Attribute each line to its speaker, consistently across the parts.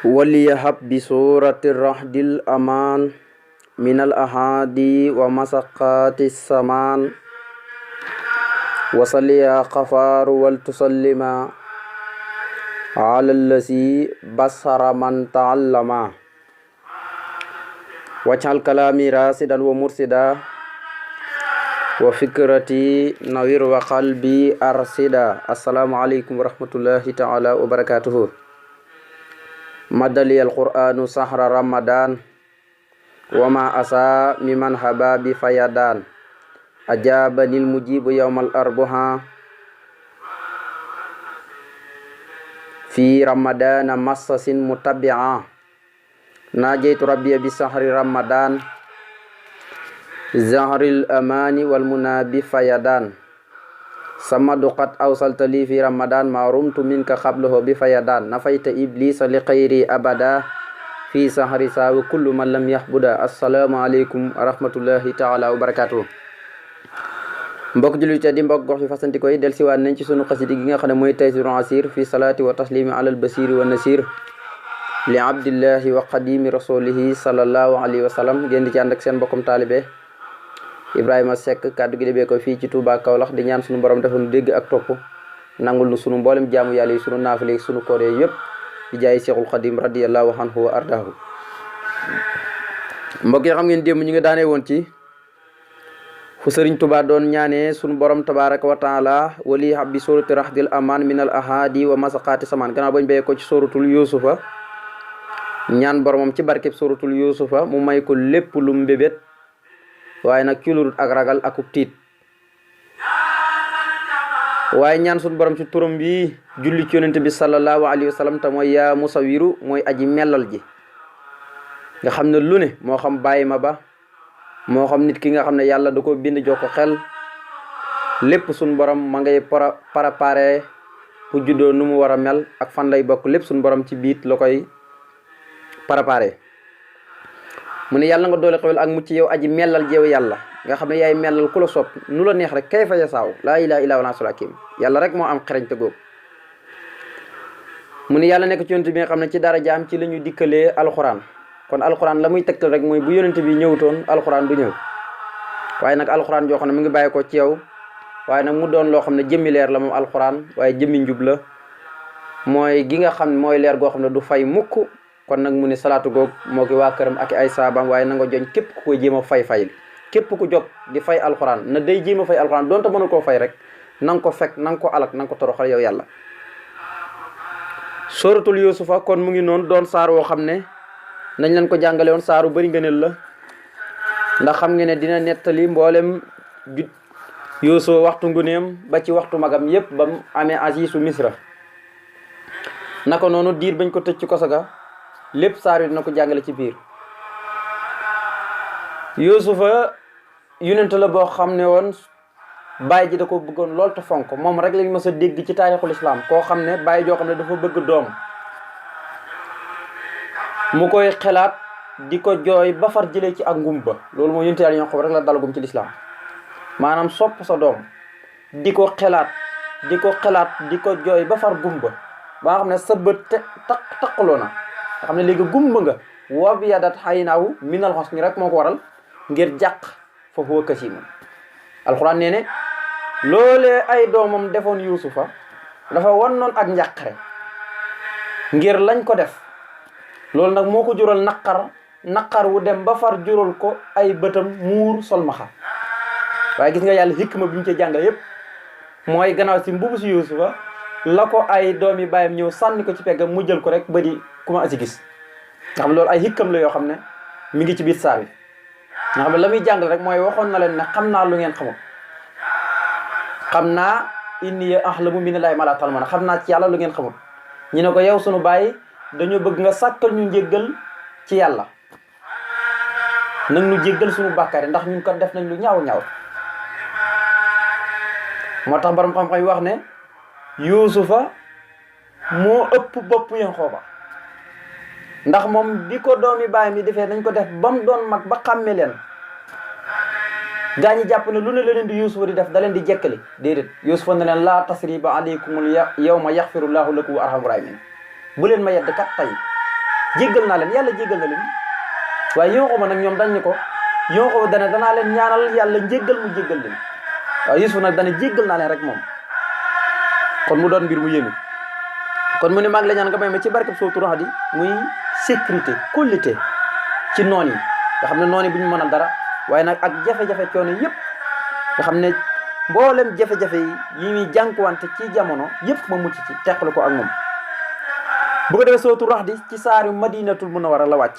Speaker 1: وليهب بسورة الرحد الأمان من الأحادي ومسقات السمان وصلي يا غفار ولتسلما على الذي بصر من تعلما واجعل كلامي راشدا ومرشدا وفكرتي نوير وقلبي أرشدا. السلام عليكم ورحمة الله تعالى وبركاته. مدلي القرآن سحر رمضان وما أسى ممن حباب فيدان أجابني المجيب يوم الأربعاء في رمضان مسس متبعا ناجيت ربي بسحر رمضان زهر الأمان والمنى بفيدان سمد قد أوصلت لي في رمضان ما رمت منك قبله بفيدان نفيت إبليس لخيري أبدا في سحر ساو كل من لم يحبدا. السلام عليكم ورحمة الله تعالى وبركاته. mbokk jullit di mbokk gox yi fasanti koy del siwaat nañ ci sunu xasidi gi nga xam ne mooy Taysiirul Asiir fi salaati wa taslimi alal basiiri wa nasiir li abdillahi wa qadimi rasulihi sallallahu alayhi wa sallam. ngeen di ci ànd ak seen mbokkum taalibe Ibrahima Seck, kàddu gi débee ko fii ci Touba Kaolack di ñaan sunu borom defal nu dégg ak topp, nangul nu sunu mboolem jaamu yàlla yi, sunu naafile sunu koor yëpp di jaay Seexul Xadim radiyallahu anhu wa ardaahu. mbokk yi xam ngeen démb ñu ngi daanee woon ci fu Sëriñ Tuubaa doon ñaanee sunu borom tabaraka wa taala wali habbi surati rahdil aman min al ahadi wa masaqati saman. gannaaw bañ béyee ko ci suratul yusufa ñaan boromam ci barkeb suratul yusufa mu may ko lépp lu mbébét, waaye nag ci lu dul ak ragal akub tiit. waaye ñaan sunu borom ci turam bi julli ci yonent bi sallallahu alayhi wa sallam te mooy yaa musawiru, mooy aji mellal ji nga xam ne lu ne moo xam bàyyi ma ba moo xam nit ki nga xam ne yàlla da ko bind jox ko xel, lépp sunu borom ma ngay préparé ku juddoo nu mu war a mel ak fan lay bokk, lépp sunu borom ci biit la koy préparé. mu ne yàlla nga doole xewel ak mucc yow aji mellal jeew yàlla nga xam ne yaay mellal ku la sopp nu la neex rek kay fa yasaaw laa ilaaha illaa huwal azizul hakiim. yàlla rek moo am xereñ te góob. mu ne yàlla nekk ci yonent bi nga xam ne ci dara jaam ci la ñu dikkalee alxuraan. kon alxuraan la muy tegtal rek mooy bu yonent bi ñëwutoon alxuraan du ñëw, waaye nag alxuraan joo xam ne mu ngi bàyyi ko ci yow, waaye nag mu doon loo xam ne jëmmi leer la moom alxuraan, waaye jëmmi njub la, mooy gi nga xam ne mooy leer goo xam ne du fay mukk. kon nag mu ne salaatu goog moo ki waa këram ak ay saabaam, waaye na nga joñ képp ku koy jéem a fay képp ku jóg di fay alxuraan na day jéem a fay alxuraan doonte mënul koo fay rek na nga ko fekk, na nga ko alak, na nga ko toroxal yow yàlla. suratul yusufa kon mu ngi noonu doon saar woo xam ne nañ leen ko jàngale woon saaru bari ngëneel la, ndax xam nga ne dina nettali mboolem Yuusuf waxtu nguneem ba ci waxtu magam yépp ba mu amee asiisu misra. naka noonu diir bañ ko tëj ci koso ga lépp saar yi dina ko jàngale ci biir. Yuusufa yonent la boo xam ne woon baay ji da ko bëggoon lool te fonk, moom rek lañ mës a dégg ci taarixul islam koo xam ne baay joo xam ne dafa bëgg doom mu koy xelaat di ko jooy ba far jëlee ci ak ngumba. loolu mooy yonent Yàlla Yaqub rek la dalagum ci lislaam, maanaam sopp sa doom di ko xelaat di ko jooy ba far gumba ba nga xam ne sa bët taqaloo na nga xam ne léegi gumba nga. wab yadat xaynaaw minal xos ni rek moo ko waral ngir jàq fa huwa kasiim. alxuraan nee ne loolee ay doomam defoon yuusufa dafa wan noon ak njàqare ngir lañ ko def. loolu nag moo ko jural naqar wu dem ba far jural ko ay bëtam muur solmaxa. waaye gis nga yàlla hikma bi ñu ci jàng yépp mooy gannaaw si mbubu si yuusufa la ko ay doomi bàyyam ñëw sànni ko ci peggam mu jël ko rek ba di commencé gis. nga xam loolu ay hikkam la yoo xam ne mi ngi ci biir saar bi nga xam ne la muy jàng rek mooy waxoon na leen ne xam naa lu ngeen xamul, xam naa inni ahlamu minallaahi maa laa ta'lamuun, xam naa ci yàlla lu ngeen xamul. ñu ne ko yow sunu baay dañoo bëgg nga sàkkal ñu njéggal ci yàlla, nag ñu jéggal suñu bàkkaar yi ndax ñun kat def nañ lu ñaaw moo tax borom xam-xam yi wax ne yuusufa moo ëpp bopp Yanqooba, ndax moom bi ko doomi baayam yi defee dañ ko def ba mu doon mag ba xàmme leen. gaa ñi jàpp ne lu ne la leen di yuusufa di def da leen di jekkali. déedéet yuusufa ne leen laa tasriba aleykumul yawma yaxfirullaahu lakum wa arhamur raahimiin bu leen ma yedd kat tey jéggal naa leen. yàlla jéggal na leen waaye Yaquba nag ñoom dañ ni ko Yaquba dana danaa leen ñaanal yàlla njéggal mu jéggal leen waaye Yuusuf nag dana jéggal naa leen rek moom. kon mu doon mbir mu yéeme kon mu ne maa ngi la ñaan nga may ma ci barkeb soo turax di muy sécurité kóllite ci noon yi nga xam ne noon yi bu ñu mënal dara waaye nag ak jafe-jafe coono yëpp nga xam ne mboolem jafe-jafe yi ñuy jànkuwante ci jamono yëpp ma mucc ci teqale ko ak moom. bu ko defee sootu rax di ci saari madinatul munawwara la wàcc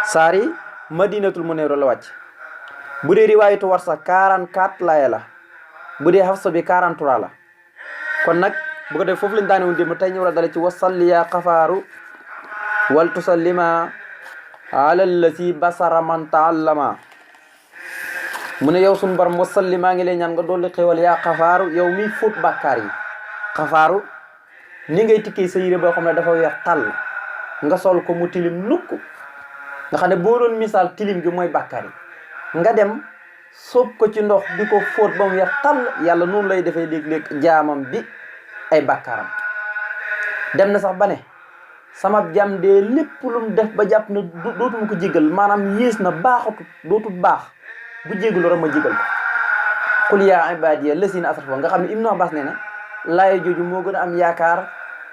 Speaker 1: saari madinatul munawwara la wàcc bu dee riwaayatu Warsa 44 laaya la bu dee Hafsa bi 43 la kon nag bu ko defee foofu lañ daane woon démb tey ñu war a dale ci wasalli ya xafaaru wal tusallima ala llati basara man taallama mu ne yow suñu borom wasalli maa ngi lay ñaan nga dolli xéwal yaa xafaaru yow mi fóot bàkkaar yi. xafaaru ni ngay tikkee sa yére boo xam ne dafa weex tàll nga sol ko mu tilim nukk nga xam ne boo doon misaal tilim gi mooy bàkkaar yi nga dem sóob ko ci ndox di ko fóot ba mu weex tàll yàlla noonu lay defee léeg-léeg jaamam bi ay bàkkaaram. dem na sax ba ne sama jàmm de lépp lu mu def ba jàpp na dootuma ko jégal maanaam yées na baaxatut dootul baax bu jégalu rek ma jégal ko. qul yaa ibaadiya lasina asrafu nga xam ne Ibnu Abbas nee na laaya jooju moo gën a am yaakaar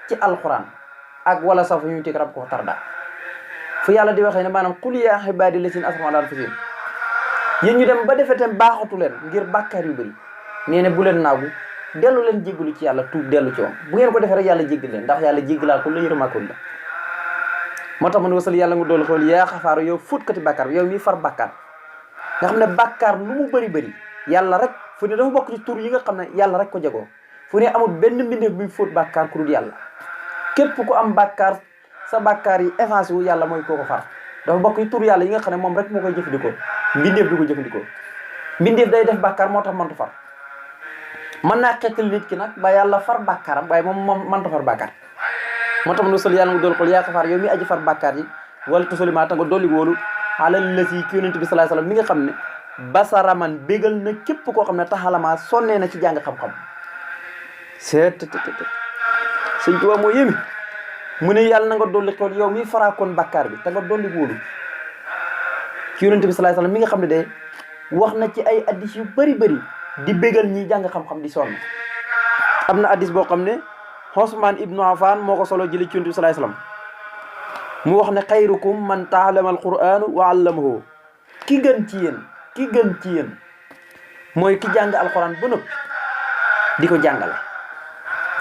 Speaker 1: ci alquran ak wala safu ñu tig rab ko tarda fu yàlla di waxee ne maanaam qul yaa ibaadiya lasina asrafu ala anfusihim yéen ñu dem ba defetem baaxatu leen ngir bàkkaar yu bëri nee na bu leen naagu dellu leen jéggalu ci yàlla tuub dellu ci moom bu ngeen ko defee rek yàlla jéggal leen ndax yàlla jéggalaa ko la yërëmaakon la. moo tax man wasal yàlla nga doolu xool yaa xafaaru yow fóotkati bàkkaar yow mi far bàkkaar nga xam ne bàkkaar lu mu bëri yàlla rek fu ne dafa bokk ci tur yi nga xam ne yàlla rek ko jagoo fu ne amul benn mbindeef buy fóot bàkkaar ku dul yàlla. képp ku am bàkkaar sa bàkkaar yi effacé wu yàlla mooy koo ko far dafa bokk ci tur yàlla yi nga xam ne moom rek moo koy jëfandikoo mbindeef du ko jëfandikoo. mbindeef day def bàkkaar moo tax mëntu far mën naa xeetal nit ki nag ba yàlla far bàkkaaram waaye moom mënta far bàkkaar. moo tax ma wasal yàlla nga doolu xool yaa xafaar yow mi aji far bàkkaar yi wala tusalima ta nga dolli wóolu alal lasi ki yonent bi sallallahu alayhi wasallam mi nga xam ne basaraman bégal na képp koo xam ne taxalama sonnee na ci jàng xam-xam. sëñ Tuubaa moo yémi mu ne yàlla na nga dolli xool yow mi faraakoon bàkkaar bi te nga dolli wóolu ci yonent bi sallallahu alayhi wasallam mi nga xam ne de wax na ci ay addis yu bëri di bégal ñi jàng xam-xam di sonn. am na addis boo xam ne Usmaan ibnu Affaan moo ko solo jëli ci yonent bi sallallahu alayhi wasallam mu wax ne xayrukum man ta'allama al-Qur'aan wa 'allamahu ki gën ci yéen mooy ki jàng alxuraan ba noppi di ko jàngale.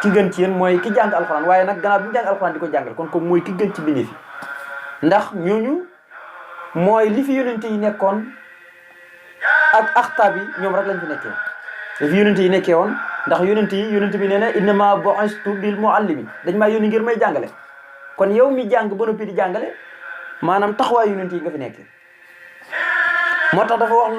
Speaker 1: ki gën ci yéen mooy ki jàng alxuraan waaye nag gannaaw bi ñu jàng alxuraan di ko jàngale kon mooy ki gën ci bindee fi ndax ñooñu mooy li fi yonent yi nekkoon ak axtaab yi ñoom rek lañ fi nekkee li fi yonent yi nekkee woon ndax yonent bi nee na innama bu'istu bil muallimi dañ maa yónni ngir may jàngale kon yow mi jàng ba noppi di jàngale maanaam taxawaay yonent yi nga fi nekkee. moo tax dafa wax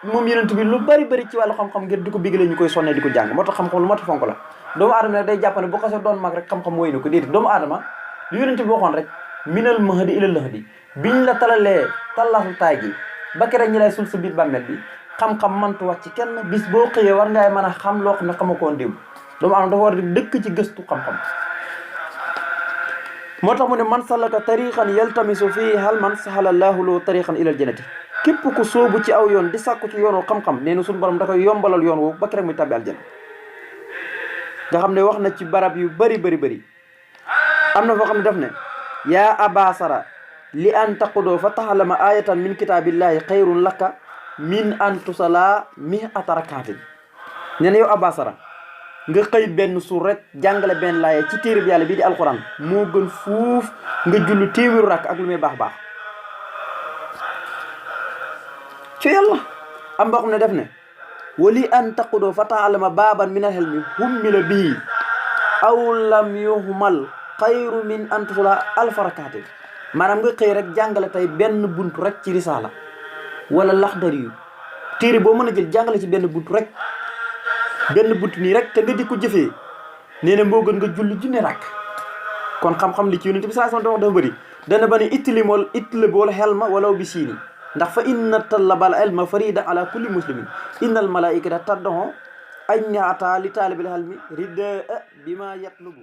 Speaker 1: moom yonent bi lu bari ci wàllu xam-xam ngir di ko bigale ñu koy sonnee di ko jàng moo tax xam-xam lu mat a fonk la. doomu aadama nag day jàpp ne bu xasee doon mag rek xam-xam wéy na ko déedéet doomu aadama lu yonent bi waxoon rek minal mahdi ilal lahdi biñ la talalee tallasu taay gi ba keroog ñi lay sul sa biir bàmmeel bi xam-xam mantu wax ci kenn bis boo xëyee war ngay mën a xam loo xam ne xama koon démb doomu aadama dafa war a dëkk ci gëstu xam-xam. moo tax mu ne man salaka tariqan yaltamisu fii halman sahalallahu lahu tariqan ilal jannati képp ku soobu ci aw yoon di sàkku ci yoon wu xam-xam nee na suñu borom da koy yombalal yoon woowu ba keroog muy tàbbi aljanna. nga xam ne wax na ci barab yu bëri am na foo xam ne daf ne yaa abasara li an taqudoo fa taxalama ayatan min kitaabillahi xayrun laka min an tusala mi'ata rakaatin nee na yow abasara nga xëy benn suur rek jàngale benn laaye ci téere bi yàlla bii di alquran moo gën fuuf nga jullu téeméeru rakk ak lu muy baax ci yàlla. am boo xam ne def ne wali an taqudoo fa taalama baaban min al-hilmi hummila bii aw lam yuhmal xayru min an tusala alfa rakaatin maanaam nga xëy rek jàngale tey benn buntu rek ci risaala wala laxdari yu téere boo mën a jël jàngale ci benn buntu rek benn buntu nii rek te nga di ko jëfee nee na moo gën nga julli junne rakk. kon xam-xam li ci yonent bi sallallahu alayhi wasallam dafa bëri dana ba ne itlib wala xelma walaw bi siini ndax fa inna talabal ilma farida ala kulli muslimin innal malaikata tad'u an ya'ta li talibil ilmi ridda bima yatlubu